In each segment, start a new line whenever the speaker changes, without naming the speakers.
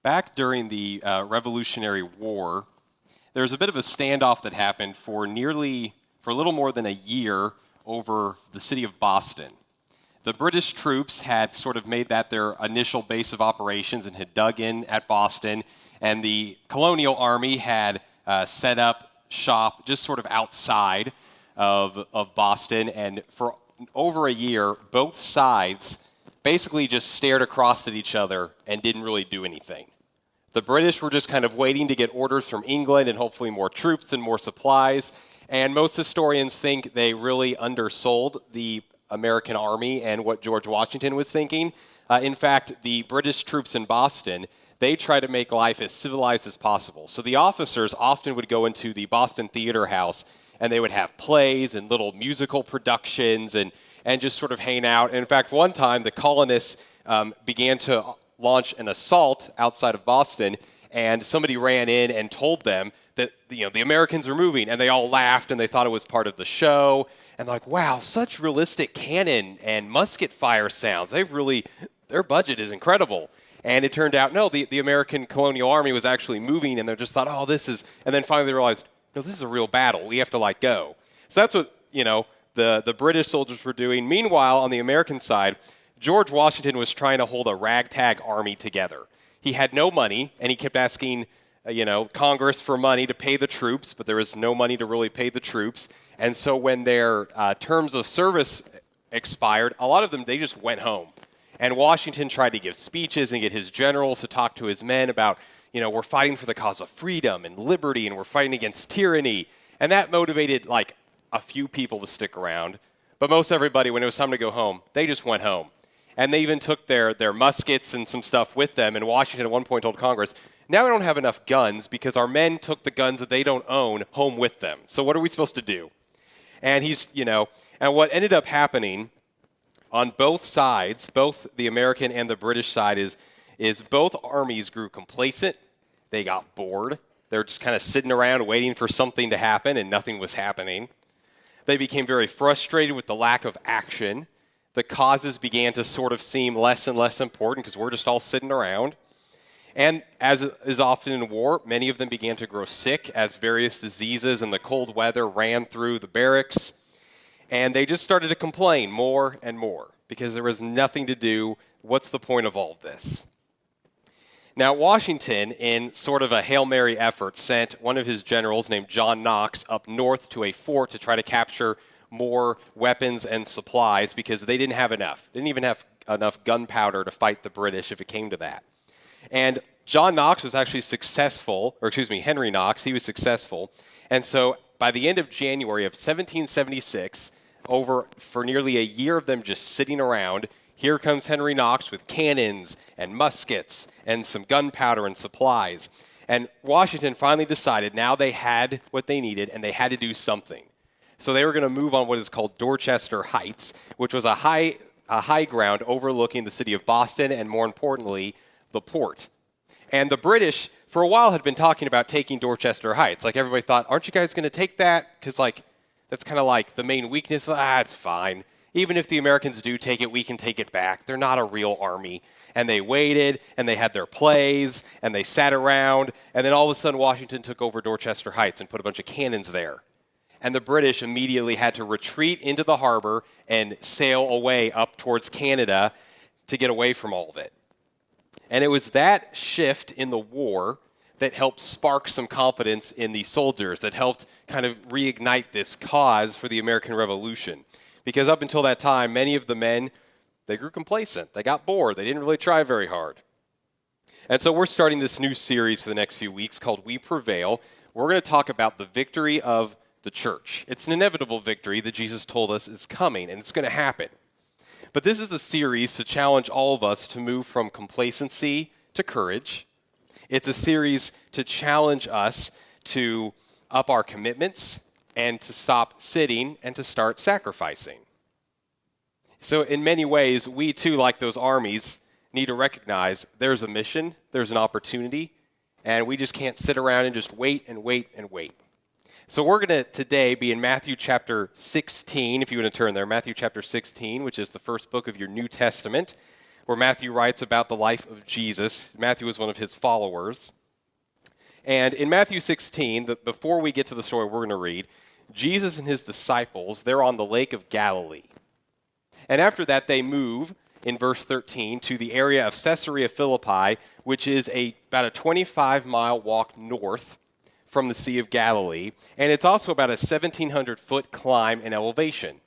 Back during the Revolutionary War, there was a bit of a standoff that happened for a little more than a year over the city of Boston. The British troops had sort of made that their initial base of operations and had dug in at Boston, and the colonial army had set up shop just sort of outside of Boston, and for over a year, both sides basically just stared across at each other and didn't really do anything. The British were just kind of waiting to get orders from England and hopefully more troops and more supplies, and most historians think they really undersold the American army and what George Washington was thinking. In fact, the British troops in Boston, they tried to make life as civilized as possible. So the officers often would go into the Boston Theater House and they would have plays and little musical productions and just sort of hang out. And in fact, one time the colonists began to launch an assault outside of Boston, and somebody ran in and told them that the Americans were moving, and they all laughed and they thought it was part of the show. And like, wow, such realistic cannon and musket fire sounds. Their budget is incredible. And it turned out, no, the American colonial army was actually moving, and they just thought, oh, and then finally they realized, no, this is a real battle. We have to go. So that's what, the British soldiers were doing. Meanwhile, on the American side, George Washington was trying to hold a ragtag army together. He had no money, and he kept asking, Congress for money to pay the troops, but there was no money to really pay the troops. And so when their terms of service expired, a lot of them, they just went home. And Washington tried to give speeches and get his generals to talk to his men about, we're fighting for the cause of freedom and liberty, and we're fighting against tyranny. And that motivated, a few people to stick around. But most everybody, when it was time to go home, they just went home. And they even took their muskets and some stuff with them. And Washington at one point told Congress, now we don't have enough guns because our men took the guns that they don't own home with them. So what are we supposed to do? And and what ended up happening on both sides, both the American and the British side, is both armies grew complacent. They got bored. They were just kind of sitting around waiting for something to happen, and nothing was happening. They became very frustrated with the lack of action. The causes began to sort of seem less and less important because we're just all sitting around. And as is often in war, many of them began to grow sick as various diseases and the cold weather ran through the barracks. And they just started to complain more and more because there was nothing to do. What's the point of all of this? Now, Washington, in sort of a Hail Mary effort, sent one of his generals named John Knox up north to a fort to try to capture more weapons and supplies because they didn't have enough. They didn't even have enough gunpowder to fight the British if it came to that. And John Knox was actually Henry Knox, he was successful. And so by the end of January of 1776, for nearly a year of them just sitting around, here comes Henry Knox with cannons and muskets and some gunpowder and supplies. And Washington finally decided now they had what they needed and they had to do something. So they were going to move on what is called Dorchester Heights, which was a high ground overlooking the city of Boston and, more importantly, the port. And the British, for a while, had been talking about taking Dorchester Heights. Everybody thought, aren't you guys going to take that? Because, that's kind of the main weakness. It's fine. Even if the Americans do take it, we can take it back. They're not a real army. And they waited, and they had their plays, and they sat around, and then all of a sudden Washington took over Dorchester Heights and put a bunch of cannons there. And the British immediately had to retreat into the harbor and sail away up towards Canada to get away from all of it. And it was that shift in the war that helped spark some confidence in the soldiers, that helped kind of reignite this cause for the American Revolution. Because up until that time, many of the men, they grew complacent. They got bored. They didn't really try very hard. And so we're starting this new series for the next few weeks called We Prevail. We're going to talk about the victory of the church. It's an inevitable victory that Jesus told us is coming, and it's going to happen. But this is the series to challenge all of us to move from complacency to courage. It's a series to challenge us to up our commitments and to stop sitting and to start sacrificing. So in many ways, we too, like those armies, need to recognize there's a mission, there's an opportunity, and we just can't sit around and just wait and wait and wait. So we're going to today be in Matthew chapter 16, if you want to turn there, Matthew chapter 16, which is the first book of your New Testament. where Matthew writes about the life of Jesus. Matthew was one of his followers. And in Matthew 16, before we get to the story we're going to read, Jesus and his disciples, they're on the Lake of Galilee. And after that, they move, in verse 13, to the area of Caesarea Philippi, which is about a 25-mile walk north from the Sea of Galilee. And it's also about a 1,700-foot climb in elevation.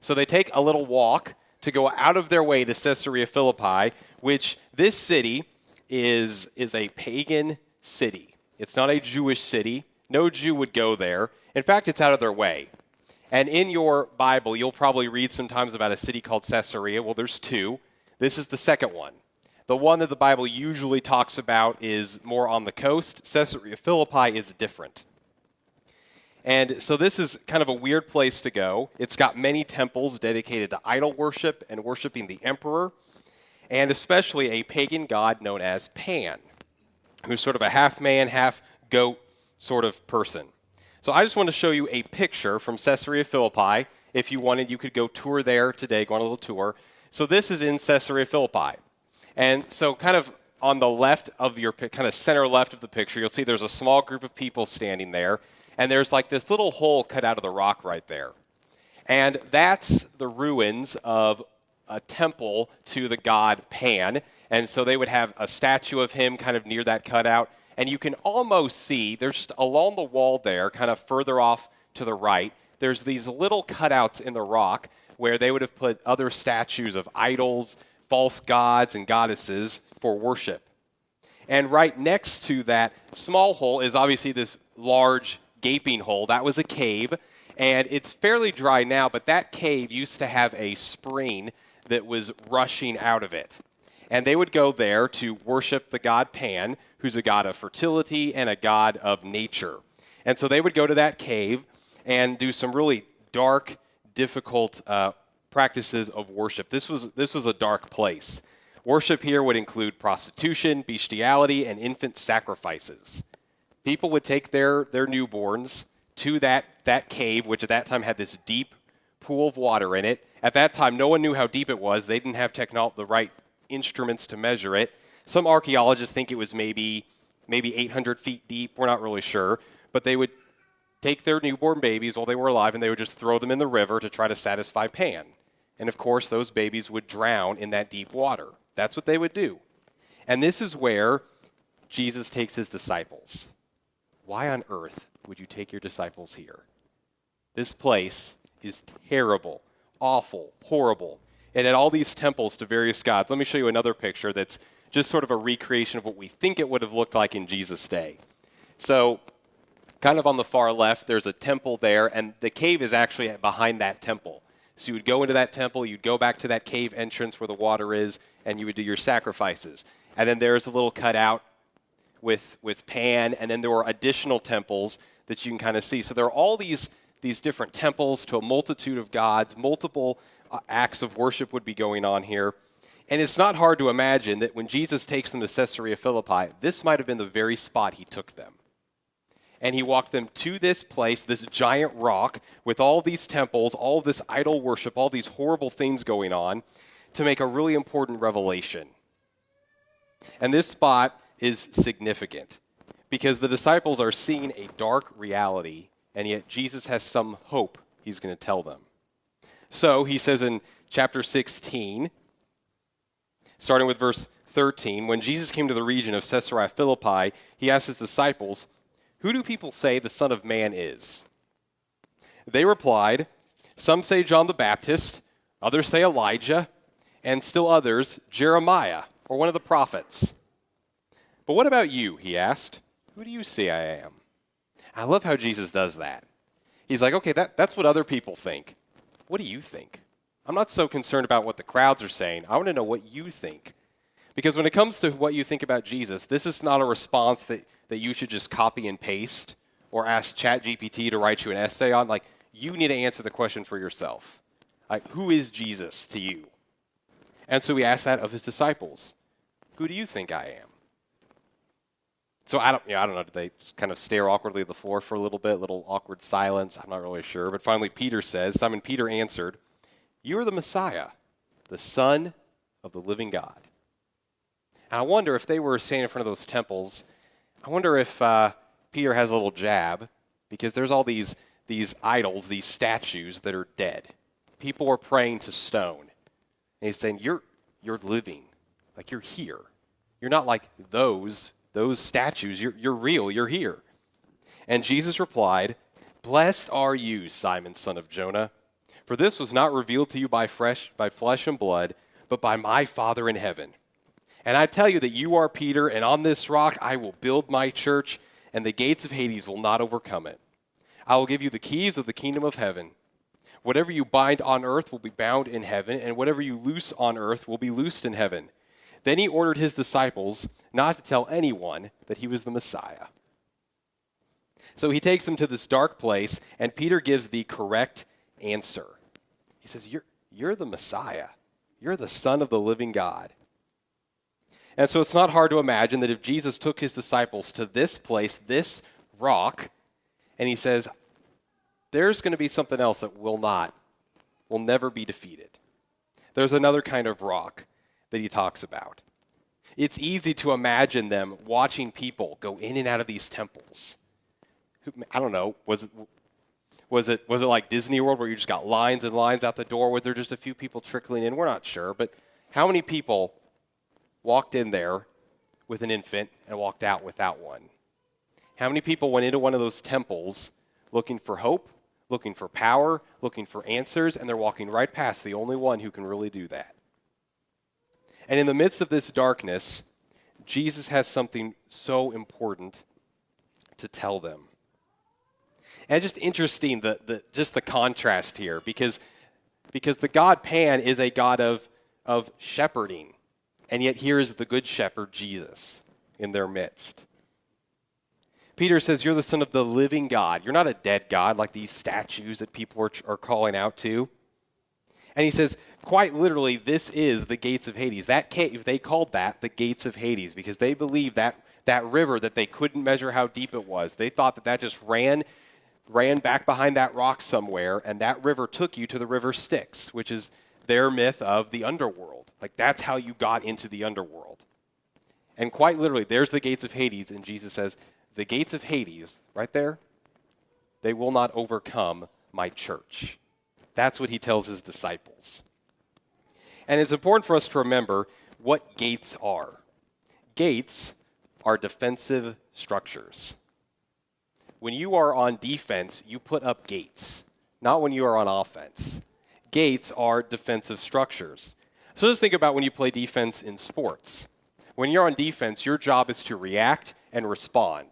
So they take a little walk to go out of their way to Caesarea Philippi, which this city is a pagan city. It's not a Jewish city. No Jew would go there. In fact, it's out of their way. And in your Bible, you'll probably read sometimes about a city called Caesarea. Well, there's two. This is the second one. The one that the Bible usually talks about is more on the coast. Caesarea Philippi is different. And so this is kind of a weird place to go. It's got many temples dedicated to idol worship and worshiping the emperor, and especially a pagan god known as Pan, who's sort of a half-man, half-goat sort of person. So I just want to show you a picture from Caesarea Philippi. If you wanted, you could go tour there today, go on a little tour. So this is in Caesarea Philippi. And so kind of on the left of your, kind of center left of the picture, you'll see there's a small group of people standing there. And there's like this little hole cut out of the rock right there. And that's the ruins of a temple to the god Pan. And so they would have a statue of him kind of near that cutout. And you can almost see, there's just along the wall there, kind of further off to the right, there's these little cutouts in the rock where they would have put other statues of idols, false gods, and goddesses for worship. And right next to that small hole is obviously this large gaping hole. That was a cave, and it's fairly dry now, but that cave used to have a spring that was rushing out of it. And they would go there to worship the god Pan, who's a god of fertility and a god of nature. And so they would go to that cave and do some really dark, difficult practices of worship. This was a dark place. Worship here would include prostitution, bestiality, and infant sacrifices. People would take their newborns to that cave, which at that time had this deep pool of water in it. At that time, no one knew how deep it was. They didn't have the right instruments to measure it. Some archaeologists think it was maybe 800 feet deep. We're not really sure. But they would take their newborn babies while they were alive, and they would just throw them in the river to try to satisfy Pan. And of course, those babies would drown in that deep water. That's what they would do. And this is where Jesus takes his disciples. Why on earth would you take your disciples here? This place is terrible, awful, horrible. It had all these temples to various gods. Let me show you another picture that's just sort of a recreation of what we think it would have looked like in Jesus' day. So kind of on the far left, there's a temple there, and the cave is actually behind that temple. So you would go into that temple, you'd go back to that cave entrance where the water is, and you would do your sacrifices. And then there's a little cutout with Pan, and then there were additional temples that you can kind of see. So there are all these different temples to a multitude of gods, multiple acts of worship would be going on here. And it's not hard to imagine that when Jesus takes them to Caesarea Philippi, this might have been the very spot he took them. And he walked them to this place, this giant rock, with all these temples, all this idol worship, all these horrible things going on, to make a really important revelation. And this spot is significant because the disciples are seeing a dark reality, and yet Jesus has some hope he's going to tell them. So he says in chapter 16, starting with verse 13, when Jesus came to the region of Caesarea Philippi, he asked his disciples, "Who do people say the Son of Man is?" They replied, "Some say John the Baptist, others say Elijah, and still others, Jeremiah, or one of the prophets." "But what about you?" he asked. "Who do you say I am?" I love how Jesus does that. He's like, okay, that's what other people think. What do you think? I'm not so concerned about what the crowds are saying. I want to know what you think. Because when it comes to what you think about Jesus, this is not a response that you should just copy and paste or ask ChatGPT to write you an essay on. Like, you need to answer the question for yourself. Like, who is Jesus to you? And so he asked that of his disciples. Who do you think I am? So I don't know, did they kind of stare awkwardly at the floor for a little awkward silence? I'm not really sure. But finally Peter says, Simon Peter answered, "You are the Messiah, the Son of the living God. And I wonder if they were standing in front of those temples, I wonder if Peter has a little jab, because there's all these idols, these statues that are dead. People are praying to stone. And he's saying, you're living, like you're here. You're not like those statues. You're real, you're here. And Jesus replied, "Blessed are you, Simon, son of Jonah, for this was not revealed to you by flesh and blood, but by my Father in heaven. And I tell you that you are Peter, and on this rock I will build my church, and the gates of Hades will not overcome it. I will give you the keys of the kingdom of heaven. Whatever you bind on earth will be bound in heaven, and whatever you loose on earth will be loosed in heaven." Then he ordered his disciples not to tell anyone that he was the Messiah. So he takes them to this dark place, and Peter gives the correct answer. He says, you're the Messiah. You're the Son of the living God. And so it's not hard to imagine that if Jesus took his disciples to this place, this rock, and he says, there's going to be something else that will never be defeated. There's another kind of rock that he talks about. It's easy to imagine them watching people go in and out of these temples. I don't know, was it like Disney World where you just got lines and lines out the door? Was there just a few people trickling in? We're not sure, but how many people walked in there with an infant and walked out without one? How many people went into one of those temples looking for hope, looking for power, looking for answers, and they're walking right past the only one who can really do that? And in the midst of this darkness, Jesus has something so important to tell them. And it's just interesting, the contrast here, because the God Pan is a God of shepherding, and yet here is the good shepherd, Jesus, in their midst. Peter says, you're the Son of the living God. You're not a dead God like these statues that people are calling out to. And he says, quite literally, this is the gates of Hades. That cave, they called that the gates of Hades because they believed that river that they couldn't measure how deep it was. They thought that just ran back behind that rock somewhere, and that river took you to the river Styx, which is their myth of the underworld. Like, that's how you got into the underworld. And quite literally, there's the gates of Hades, and Jesus says, the gates of Hades, right there, they will not overcome my church. That's what he tells his disciples. And it's important for us to remember what gates are. Gates are defensive structures. When you are on defense, you put up gates, not when you are on offense. Gates are defensive structures. So just think about when you play defense in sports. When you're on defense, your job is to react and respond.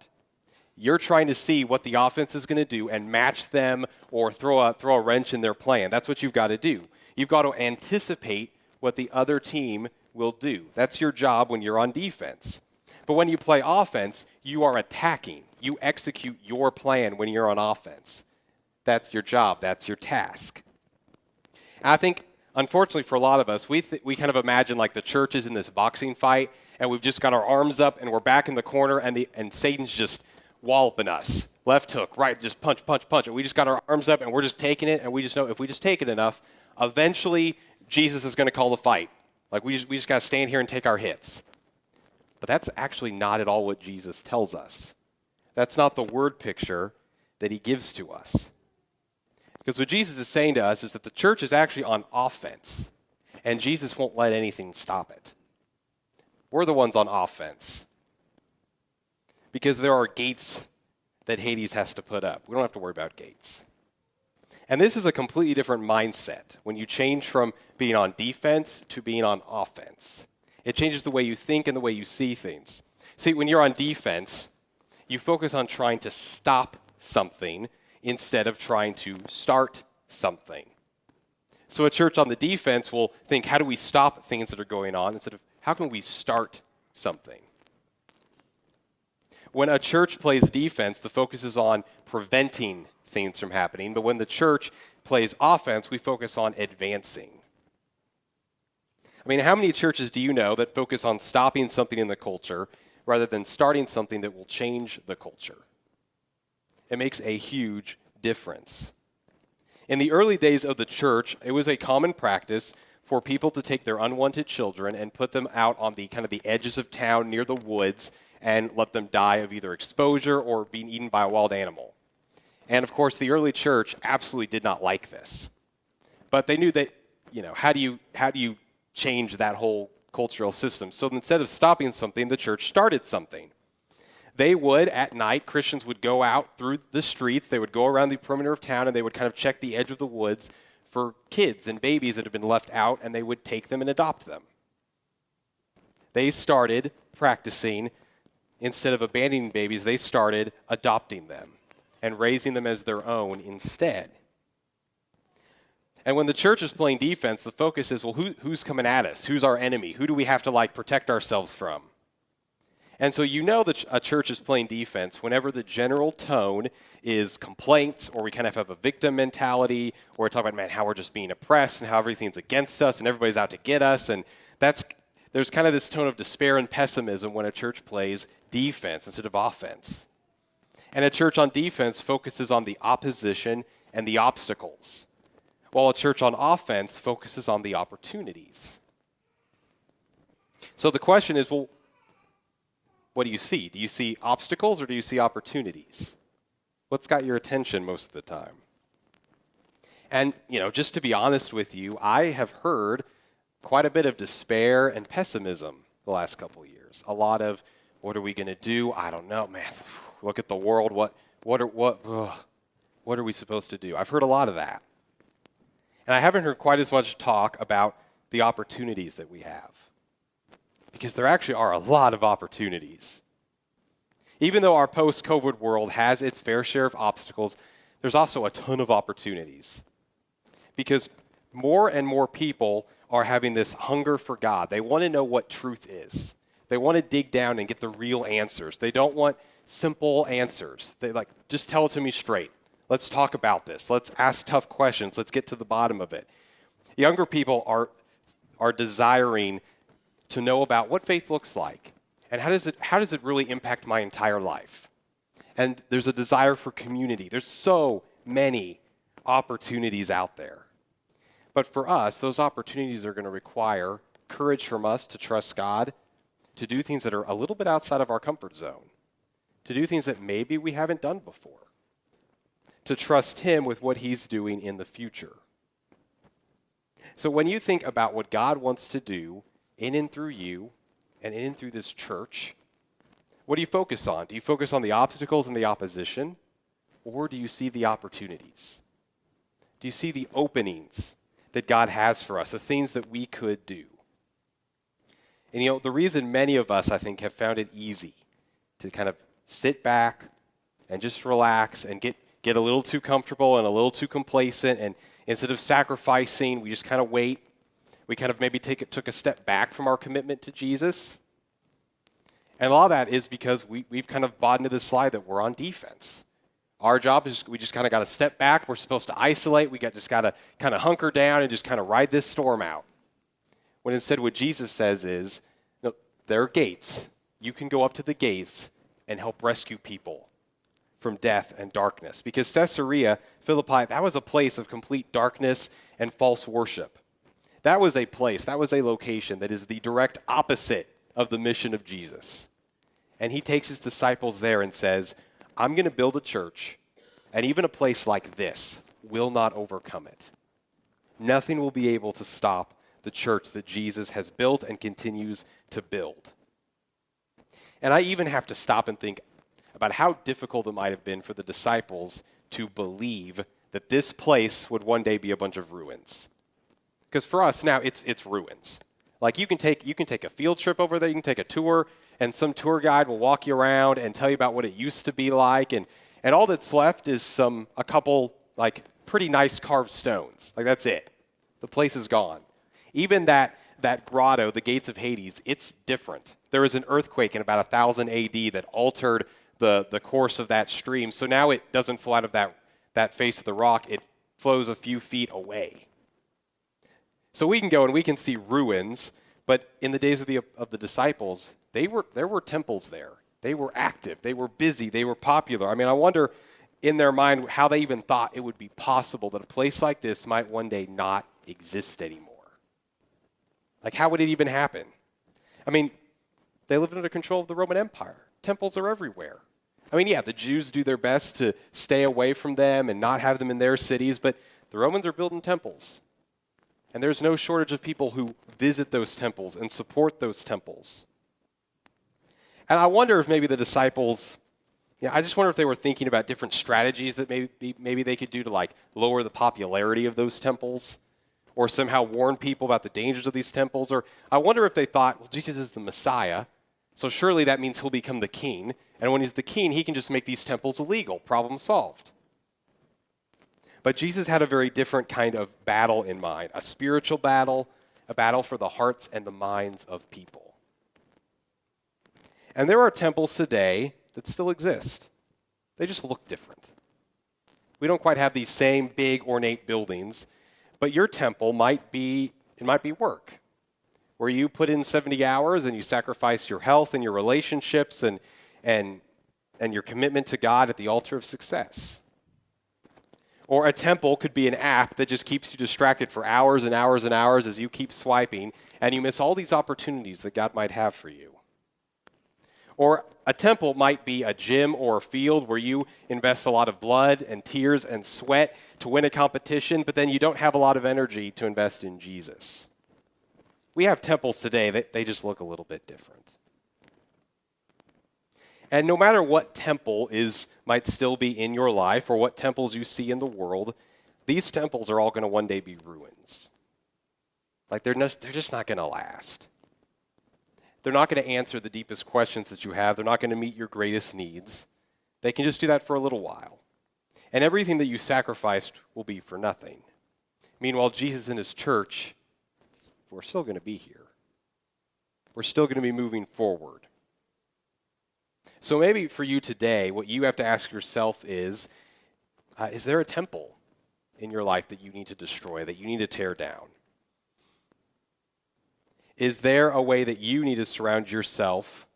You're trying to see what the offense is going to do and match them or throw a wrench in their plan. That's what you've got to do. You've got to anticipate what the other team will do. That's your job when you're on defense. But when you play offense, you are attacking. You execute your plan when you're on offense. That's your job. That's your task. And I think, unfortunately for a lot of us, we kind of imagine like the church is in this boxing fight, and we've just got our arms up, and we're back in the corner, and Satan's just walloping us. Left hook, right, just punch, punch, punch. And we just got our arms up, and we're just taking it, and we just know if we just take it enough, eventually Jesus is going to call the fight. Like, we just got to stand here and take our hits. But that's actually not at all what Jesus tells us. That's not the word picture that he gives to us. Because what Jesus is saying to us is that the church is actually on offense, and Jesus won't let anything stop it. We're the ones on offense. Because there are gates that Hades has to put up. We don't have to worry about gates. And this is a completely different mindset when you change from being on defense to being on offense. It changes the way you think and the way you see things. See, when you're on defense, you focus on trying to stop something instead of trying to start something. So a church on the defense will think, how do we stop things that are going on, instead of how can we start something? When a church plays defense, the focus is on preventing things from happening. But when the church plays offense, we focus on advancing. I mean, how many churches do you know that focus on stopping something in the culture rather than starting something that will change the culture? It makes a huge difference. In the early days of the church, it was a common practice for people to take their unwanted children and put them out on the kind of the edges of town near the woods and let them die of either exposure or being eaten by a wild animal. And of course, the early church absolutely did not like this. But they knew that, how do you change that whole cultural system? So instead of stopping something, the church started something. They would, at night, Christians would go out through the streets, they would go around the perimeter of town, and they would kind of check the edge of the woods for kids and babies that had been left out, and they would take them and adopt them. They started practicing, instead of abandoning babies, they started adopting them and raising them as their own instead. And when the church is playing defense, the focus is, well, who's coming at us? Who's our enemy? Who do we have to protect ourselves from? And so that a church is playing defense whenever the general tone is complaints, or we kind of have a victim mentality, or we talk about, man, how we're just being oppressed and how everything's against us and everybody's out to get us. And there's kind of this tone of despair and pessimism when a church plays defense instead of offense. And a church on defense focuses on the opposition and the obstacles, while a church on offense focuses on the opportunities. So the question is, well, what do you see? Do you see obstacles or do you see opportunities? What's got your attention most of the time? And, just to be honest with you, I have heard quite a bit of despair and pessimism the last couple of years. A lot of, what are we going to do? I don't know, man. Look at the world. What are we supposed to do? I've heard a lot of that. And I haven't heard quite as much talk about the opportunities that we have, because there actually are a lot of opportunities. Even though our post-COVID world has its fair share of obstacles, there's also a ton of opportunities, because more and more people are having this hunger for God. They want to know what truth is. They want to dig down and get the real answers. They don't want simple answers. They just tell it to me straight. Let's talk about this. Let's ask tough questions. Let's get to the bottom of it. Younger people are desiring to know about what faith looks like and how does it really impact my entire life. And there's a desire for community. There's so many opportunities out there. But for us, those opportunities are going to require courage from us to trust God, to do things that are a little bit outside of our comfort zone, to do things that maybe we haven't done before, to trust Him with what He's doing in the future. So when you think about what God wants to do in and through you and in and through this church, what do you focus on? Do you focus on the obstacles and the opposition, or do you see the opportunities? Do you see the openings that God has for us, the things that we could do? And the reason many of us, I think, have found it easy to kind of sit back and just relax and get a little too comfortable and a little too complacent, and instead of sacrificing, we just kind of wait. We kind of maybe took a step back from our commitment to Jesus. And a lot of that is because we've kind of bought into this slide that we're on defense. Our job is we just kind of got to step back. We're supposed to isolate. We just got to kind of hunker down and just kind of ride this storm out. When instead what Jesus says is, there are gates. You can go up to the gates and help rescue people from death and darkness. Because Caesarea Philippi, that was a place of complete darkness and false worship. That was a place, that was a location that is the direct opposite of the mission of Jesus. And He takes His disciples there and says, I'm going to build a church, and even a place like this will not overcome it. Nothing will be able to stop the church that Jesus has built and continues to build. And I even have to stop and think about how difficult it might have been for the disciples to believe that this place would one day be a bunch of ruins. Because for us now, it's ruins. Like you can take a field trip over there, you can take a tour, and some tour guide will walk you around and tell you about what it used to be like, and all that's left is a couple pretty nice carved stones. That's it. The place is gone. Even that grotto, the gates of Hades, it's different. There was an earthquake in about 1000 AD that altered the course of that stream. So now it doesn't flow out of that face of the rock. It flows a few feet away. So we can go and we can see ruins, but in the days of the disciples, there were temples there. They were active. They were busy. They were popular. I mean, I wonder in their mind how they even thought it would be possible that a place like this might one day not exist anymore. Like, how would it even happen? I mean, they lived under control of the Roman Empire. Temples are everywhere. I mean, yeah, the Jews do their best to stay away from them and not have them in their cities, but the Romans are building temples. And there's no shortage of people who visit those temples and support those temples. And I wonder if maybe the disciples, I just wonder if they were thinking about different strategies that maybe they could do to like lower the popularity of those temples, or somehow warn people about the dangers of these temples. Or I wonder if they thought, well, Jesus is the Messiah, so surely that means he'll become the king. And when he's the king, he can just make these temples illegal. Problem solved. But Jesus had a very different kind of battle in mind, a spiritual battle, a battle for the hearts and the minds of people. And there are temples today that still exist. They just look different. We don't quite have these same big ornate buildings, but your temple might be work, where you put in 70 hours and you sacrifice your health and your relationships and your commitment to God at the altar of success. Or a temple could be an app that just keeps you distracted for hours and hours and hours as you keep swiping, and you miss all these opportunities that God might have for you. Or a temple might be a gym or a field where you invest a lot of blood and tears and sweat to win a competition, but then you don't have a lot of energy to invest in Jesus. We have temples today that they just look a little bit different. And no matter what temple might still be in your life or what temples you see in the world, these temples are all going to one day be ruins. Like they're just not going to last. They're not going to answer the deepest questions that you have. They're not going to meet your greatest needs. They can just do that for a little while. And everything that you sacrificed will be for nothing. Meanwhile, Jesus and his church, we're still going to be here. We're still going to be moving forward. So maybe for you today, what you have to ask yourself is there a temple in your life that you need to destroy, that you need to tear down? Is there a way that you need to surround yourself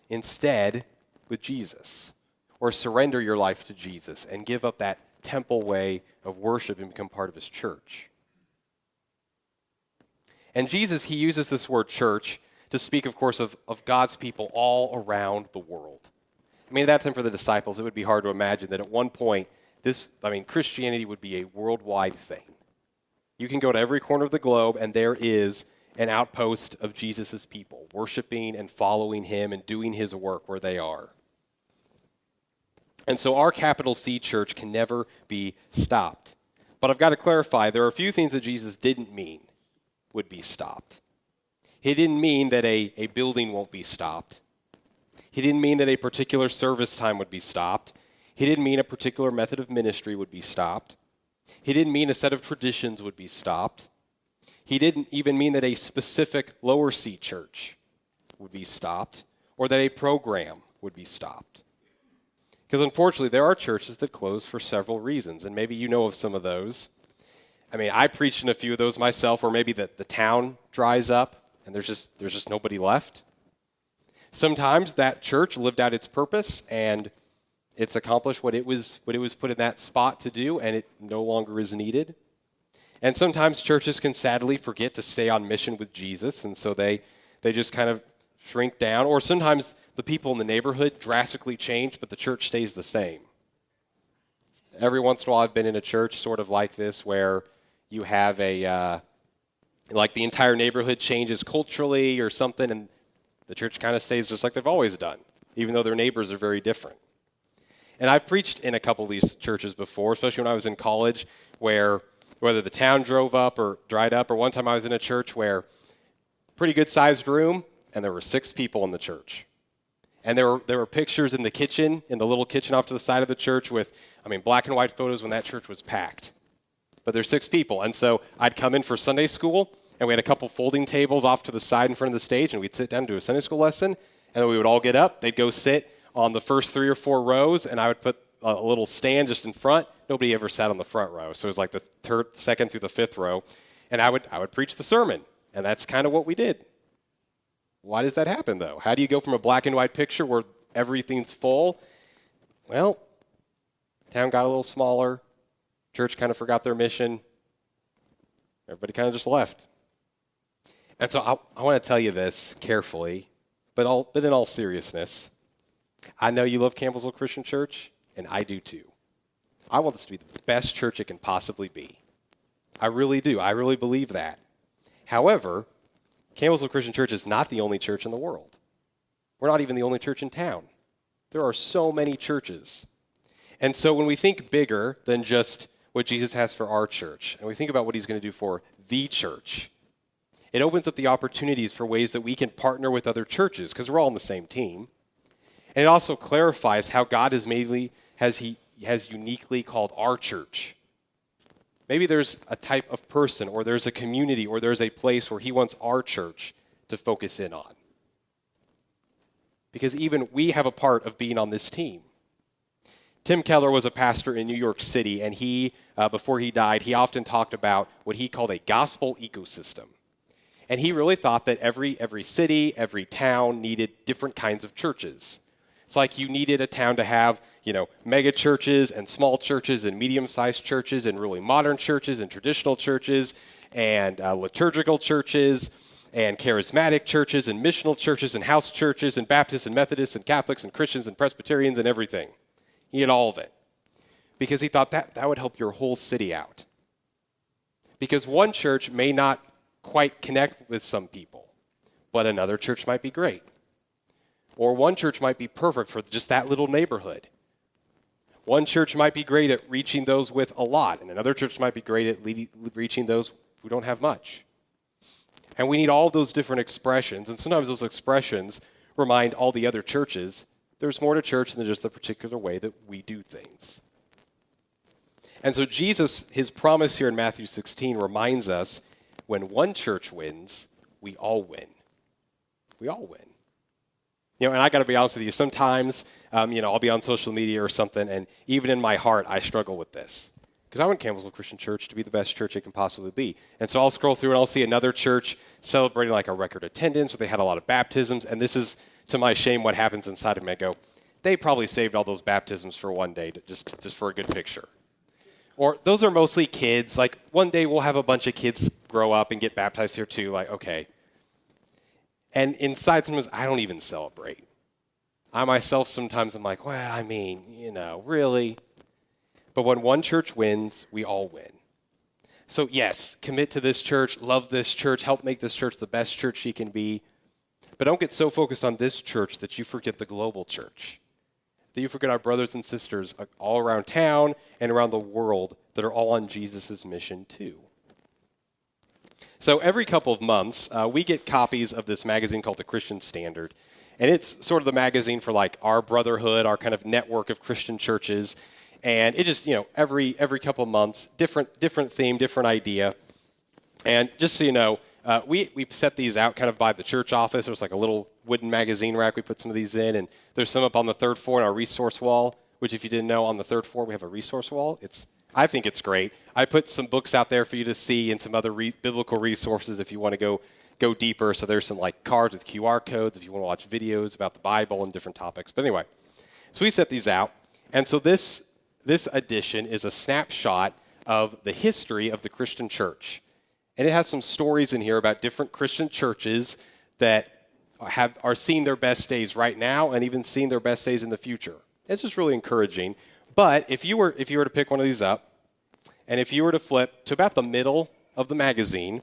instead with Jesus? Or surrender your life to Jesus and give up that temple way of worship and become part of his church? And Jesus, he uses this word church to speak, of course, of God's people all around the world. I mean, at that time for the disciples, it would be hard to imagine that at one point, Christianity would be a worldwide thing. You can go to every corner of the globe, and there is an outpost of Jesus' people, worshiping and following him and doing his work where they are. And so our capital C church can never be stopped. But I've got to clarify, there are a few things that Jesus didn't mean would be stopped. He didn't mean that a building won't be stopped. He didn't mean that a particular service time would be stopped. He didn't mean a particular method of ministry would be stopped. He didn't mean a set of traditions would be stopped. He didn't even mean that a specific lower C church would be stopped or that a program would be stopped. Because unfortunately, there are churches that close for several reasons, and maybe you know of some of those. I mean, I preached in a few of those myself, where maybe the town dries up and there's just nobody left. Sometimes that church lived out its purpose and it's accomplished what it was put in that spot to do, and it no longer is needed. And sometimes churches can sadly forget to stay on mission with Jesus, and so they just kind of shrink down. Or sometimes the people in the neighborhood drastically change, but the church stays the same. Every once in a while I've been in a church sort of like this, where you have like the entire neighborhood changes culturally or something, and the church kind of stays just like they've always done, even though their neighbors are very different. And I've preached in a couple of these churches before, especially when I was in college, where whether the town drove up or dried up, or one time I was in a church where pretty good sized room, and there were 6 people in the church. And there were pictures in the kitchen, in the little kitchen off to the side of the church with, black and white photos when that church was packed. But there's 6 people. And so I'd come in for Sunday school, and we had a couple folding tables off to the side in front of the stage, and we'd sit down and do a Sunday school lesson, and then we would all get up. They'd go sit on the first 3 or 4 rows, and I would put a little stand just in front. Nobody ever sat on the front row, so it was like the second through the 5th row, and I would preach the sermon, and that's kind of what we did. Why does that happen, though? How do you go from a black and white picture where everything's full? Well, town got a little smaller, church kind of forgot their mission, everybody kind of just left.
And so I want to tell you this carefully, but in all seriousness. I know you love Campbellsville Christian Church, and I do too. I want this to be the best church it can possibly be. I really do. I really believe that. However, Campbellsville Christian Church is not the only church in the world. We're not even the only church in town. There are so many churches. And so when we think bigger than just what Jesus has for our church, and we think about what he's going to do for the church, it opens up the opportunities for ways that we can partner with other churches, because we're all on the same team. And it also clarifies how God has uniquely called our church. Maybe there's a type of person, or there's a community, or there's a place where he wants our church to focus in on. Because even we have a part of being on this team. Tim Keller was a pastor in New York City, and he, before he died, he often talked about what he called a gospel ecosystem. And he really thought that every city, every town needed different kinds of churches. It's like you needed a town to have, mega churches and small churches and medium-sized churches and really modern churches and traditional churches and liturgical churches and charismatic churches and missional churches and house churches and Baptists and Methodists and Catholics and Christians and Presbyterians and everything. He had all of it because he thought that would help your whole city out. Because one church may not quite connect with some people, but another church might be great. Or one church might be perfect for just that little neighborhood. One church might be great at reaching those with a lot, and another church might be great at reaching those who don't have much. And we need all those different expressions, and sometimes those expressions remind all the other churches there's more to church than just the particular way that we do things. And so Jesus, his promise here in Matthew 16 reminds us when one church wins, we all win. We all win. And I got to be honest with you, sometimes, I'll be on social media or something, and even in my heart, I struggle with this. Because I want Campbellsville Christian Church to be the best church it can possibly be. And so I'll scroll through and I'll see another church celebrating like a record attendance, or they had a lot of baptisms, and this is, to my shame, what happens inside of me. I go, they probably saved all those baptisms for one day, just for a good picture. Or those are mostly kids. Like, one day we'll have a bunch of kids grow up and get baptized here too. Like, okay. And inside, sometimes I don't even celebrate. I myself, sometimes I'm like, well, really? But when one church wins, we all win. So yes, commit to this church, love this church, help make this church the best church she can be. But don't get so focused on this church that you forget the global church, that you forget our brothers and sisters all around town and around the world that are all on Jesus' mission too. So every couple of months, we get copies of this magazine called The Christian Standard. And it's sort of the magazine for like our brotherhood, our kind of network of Christian churches. And it just, every couple of months, different theme, different idea. And just so you know, we set these out kind of by the church office. There's like a little wooden magazine rack we put some of these in. And there's some up on the third floor in our resource wall, which if you didn't know, on the third floor we have a resource wall. I think it's great. I put some books out there for you to see and some other biblical resources if you want to go deeper. So there's some like cards with QR codes if you want to watch videos about the Bible and different topics. But anyway, so we set these out. And so this edition is a snapshot of the history of the Christian church. And it has some stories in here about different Christian churches that are seeing their best days right now and even seeing their best days in the future. It's just really encouraging. But if you were to pick one of these up, and if you were to flip to about the middle of the magazine,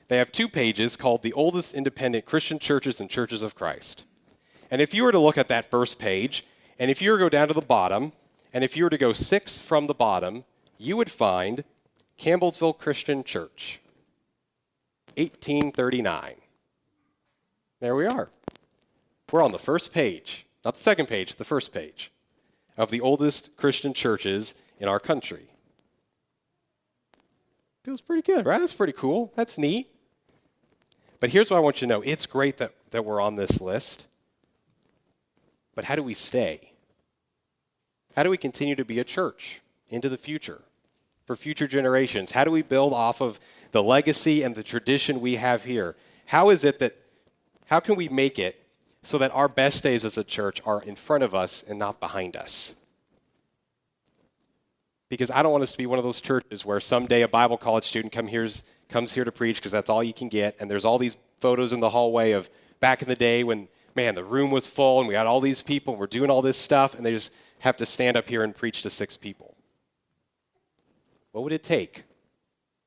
they have 2 pages called The Oldest Independent Christian Churches and Churches of Christ. And if you were to look at that first page, and if you were to go down to the bottom, and if you were to go 6 from the bottom, you would find Campbellsville Christian Church, 1839. There we are. We're on the first page, not the second page, the first page of the oldest Christian churches in our country. Feels pretty good, right? That's pretty cool. That's neat. But here's what I want you to know. It's great that we're on this list. But how do we stay? How do we continue to be a church into the future, for future generations? How do we build off of the legacy and the tradition we have here? How can we make it so that our best days as a church are in front of us and not behind us? Because I don't want us to be one of those churches where someday a Bible college student comes here to preach because that's all you can get. And there's all these photos in the hallway of back in the day when, man, the room was full and we had all these people and we're doing all this stuff and they just have to stand up here and preach to 6 people. What would it take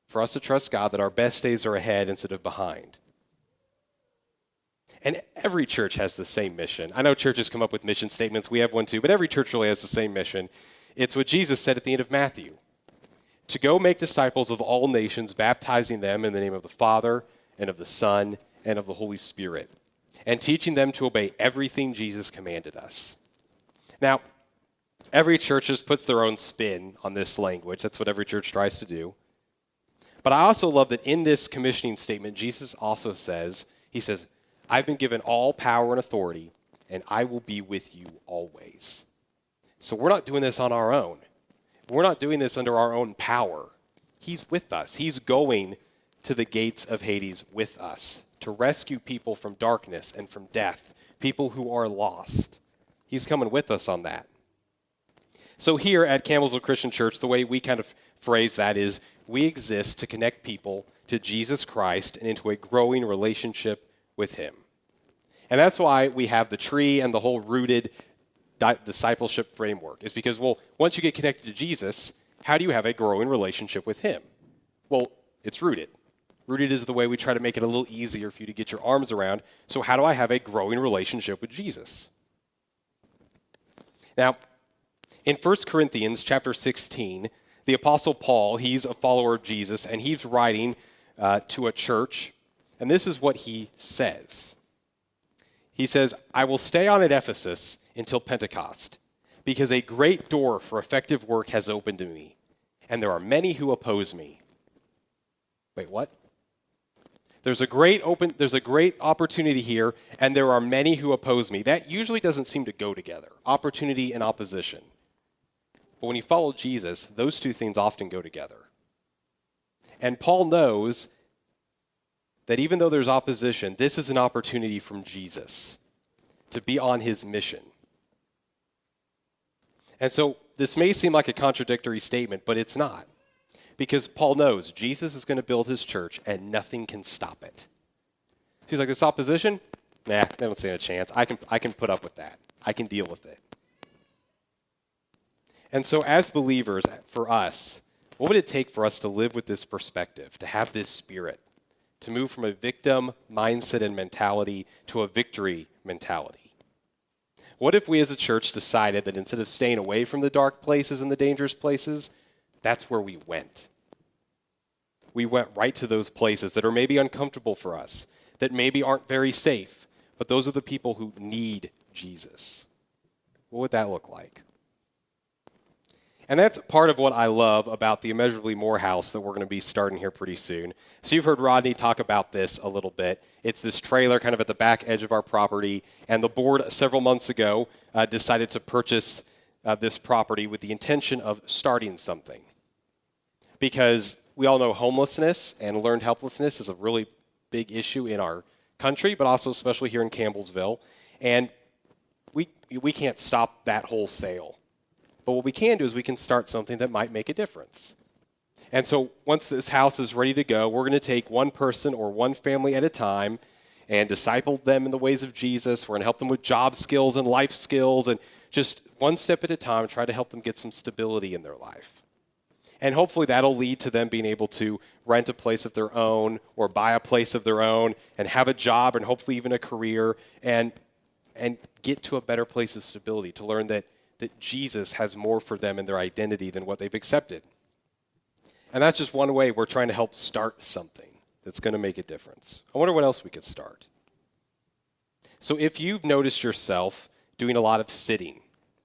for us to trust God that our best days are ahead instead of behind? And every church has the same mission. I know churches come up with mission statements. We have one too, but every church really has the same mission. It's what Jesus said at the end of Matthew: to go make disciples of all nations, baptizing them in the name of the Father and of the Son and of the Holy Spirit, and teaching them to obey everything Jesus commanded us. Now, every church just puts their own spin on this language. That's what every church tries to do. But I also love that in this commissioning statement, Jesus also says, he says, I've been given all power and authority, and I will be with you always. So we're not doing this on our own. We're not doing this under our own power. He's with us. He's going to the gates of Hades with us to rescue people from darkness and from death, people who are lost. He's coming with us on that. So here at Campbellsville Christian Church, the way we kind of phrase that is we exist to connect people to Jesus Christ and into a growing relationship with him. And that's why we have the tree and the whole rooted discipleship framework, is because, well, once you get connected to Jesus, how do you have a growing relationship with him? Well, it's rooted. Rooted is the way we try to make it a little easier for you to get your arms around. So how do I have a growing relationship with Jesus? Now, in 1 Corinthians chapter 16, the Apostle Paul, he's a follower of Jesus, and he's writing to a church, and this is what he says. He says, I will stay on at Ephesus until Pentecost, because a great door for effective work has opened to me, and there are many who oppose me. Wait, what? There's a great opportunity here, and there are many who oppose me. That usually doesn't seem to go together, opportunity and opposition. But when you follow Jesus, those two things often go together. And Paul knows that even though there's opposition, this is an opportunity from Jesus to be on his mission. And so this may seem like a contradictory statement, but it's not. Because Paul knows Jesus is going to build his church and nothing can stop it. So he's like, this opposition? Nah, they don't stand a chance. I can put up with that. I can deal with it. And so as believers, for us, what would it take for us to live with this perspective, to have this spirit, to move from a victim mindset and mentality to a victory mentality? What if we as a church decided that instead of staying away from the dark places and the dangerous places, that's where we went? We went right to those places that are maybe uncomfortable for us, that maybe aren't very safe, but those are the people who need Jesus. What would that look like? And that's part of what I love about the Immeasurably More house that we're going to be starting here pretty soon. So you've heard Rodney talk about this a little bit. It's this trailer kind of at the back edge of our property, and the board several months ago decided to purchase this property with the intention of starting something. Because we all know homelessness and learned helplessness is a really big issue in our country, but also especially here in Campbellsville. And we can't stop that wholesale. But what we can do is we can start something that might make a difference. And so once this house is ready to go, we're going to take one person or one family at a time and disciple them in the ways of Jesus. We're going to help them with job skills and life skills, and just one step at a time try to help them get some stability in their life. And hopefully that'll lead to them being able to rent a place of their own or buy a place of their own and have a job and hopefully even a career and get to a better place of stability, to learn that Jesus has more for them in their identity than what they've accepted. And that's just one way we're trying to help start something that's going to make a difference. I wonder what else we could start. So if you've noticed yourself doing a lot of sitting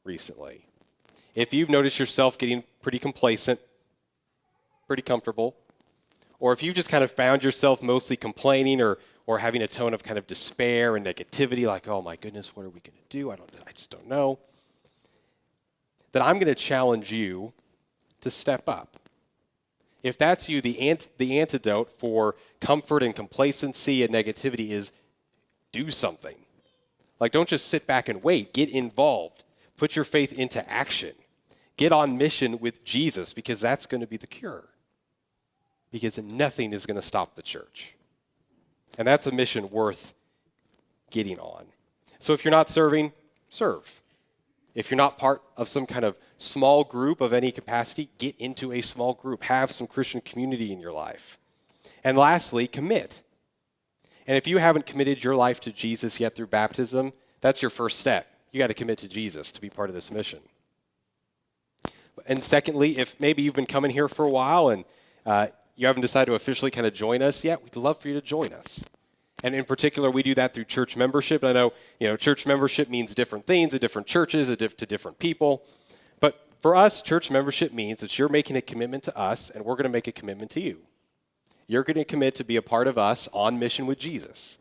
recently, if you've noticed yourself getting pretty complacent, pretty comfortable, or if you've just kind of found yourself mostly complaining or having a tone of kind of despair and negativity, like, oh my goodness, what are we going to do? I just don't know. Then I'm going to challenge you to step up. If that's you, the antidote for comfort and complacency and negativity is do something. Like, don't just sit back and wait. Get involved. Put your faith into action. Get on mission with Jesus, because that's going to be the cure. because nothing is going to stop the church. And that's a mission worth getting on. So if you're not serving, serve. If you're not part of some kind of small group of any capacity, get into a small group. Have some Christian community in your life. And lastly, commit. And if you haven't committed your life to Jesus yet through baptism, that's your first step. You got to commit to Jesus to be part of this mission. And secondly, if maybe you've been coming here for a while and you haven't decided to officially kind of join us yet, we'd love for you to join us. And in particular, we do that through church membership. And I know, church membership means different things at different churches, to different people. But for us, church membership means that you're making a commitment to us, and we're going to make a commitment to you. You're going to commit to be a part of us on mission with Jesus.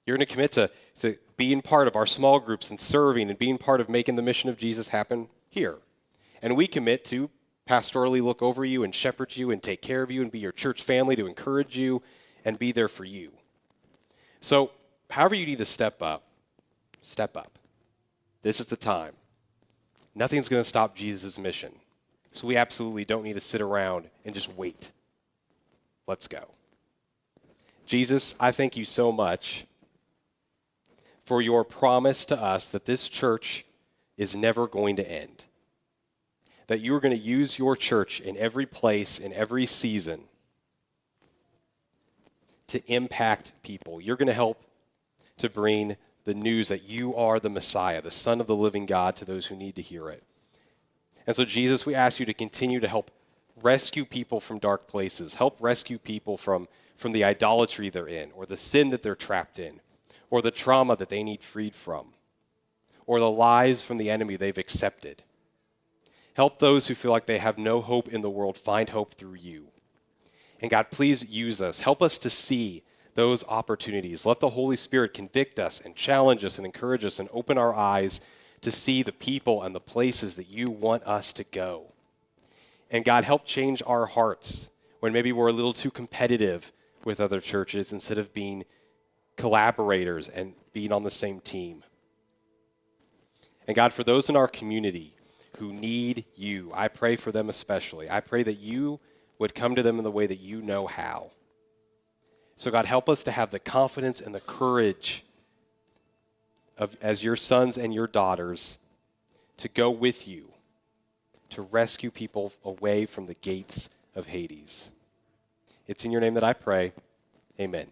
You're going to commit to being part of our small groups and serving and being part of making the mission of Jesus happen here. And we commit to pastorally look over you and shepherd you and take care of you and be your church family, to encourage you and be there for you. So however you need to step up, step up. This is the time. Nothing's going to stop Jesus' mission. So we absolutely don't need to sit around and just wait. Let's go. Jesus, I thank you so much for your promise to us that this church is never going to end. That you are going to use your church in every place, in every season, to impact people. You're going to help to bring the news that you are the Messiah, the Son of the living God, to those who need to hear it. And so, Jesus, we ask you to continue to help rescue people from dark places, help rescue people from the idolatry they're in, or the sin that they're trapped in, or the trauma that they need freed from, or the lies from the enemy they've accepted. Help those who feel like they have no hope in the world find hope through you. And God, please use us. Help us to see those opportunities. Let the Holy Spirit convict us and challenge us and encourage us and open our eyes to see the people and the places that you want us to go. And God, help change our hearts when maybe we're a little too competitive with other churches instead of being collaborators and being on the same team. And God, for those in our community who need you, I pray for them especially. I pray that you would come to them in the way that you know how. So God, help us to have the confidence and the courage of, as your sons and your daughters, to go with you, to rescue people away from the gates of Hades. It's in your name that I pray. Amen.